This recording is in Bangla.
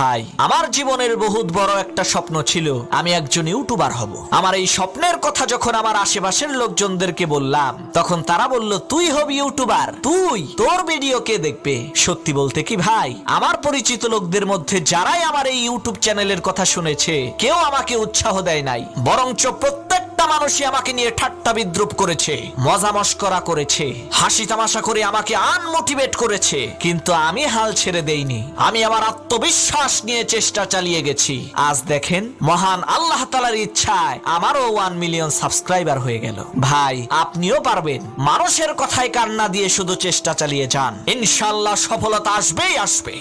ভাই, আমার জীবনের বহুত বড় একটা স্বপ্ন ছিল, আমি একজন ইউটিউবার হব। আমার এই স্বপ্নের কথা যখন আমার আশেপাশের লোকজনদেরকে বললাম, তখন তারা বলল, তুই হবি ইউটিউবার, তুই, তোর ভিডিও কে দেখবে? সত্যি বলতে কি ভাই, আমার পরিচিত লোকদের মধ্যে যারাই আমার এই ইউটিউব চ্যানেলের কথা শুনেছে, কেউ আমাকে উৎসাহ দেয় নাই, বরঞ্চ প্রত্যেকটা মানুষই আমাকে নিয়ে ঠাট্টা বিদ্রুপ করেছে, মজা মস্করা করেছে, হাসি তামাশা করে আমাকে আনমোটিভেট করেছে। কিন্তু আমি হাল ছেড়ে দেইনি, আমি আমার আত্মবিশ্বাস নিয়ে চেষ্টা চালিয়ে গেছি। আজ দেখেন, মহান আল্লাহ তাআলার ইচ্ছায় আমারও 1 মিলিয়ন সাবস্ক্রাইবার হয়ে গেল। ভাই, আপনিও পারবেন। মানুষের কথায় কান্না দিয়ে শুধু চেষ্টা চালিয়ে যান, ইনশাআল্লাহ সফলতা আসবেই আসবে।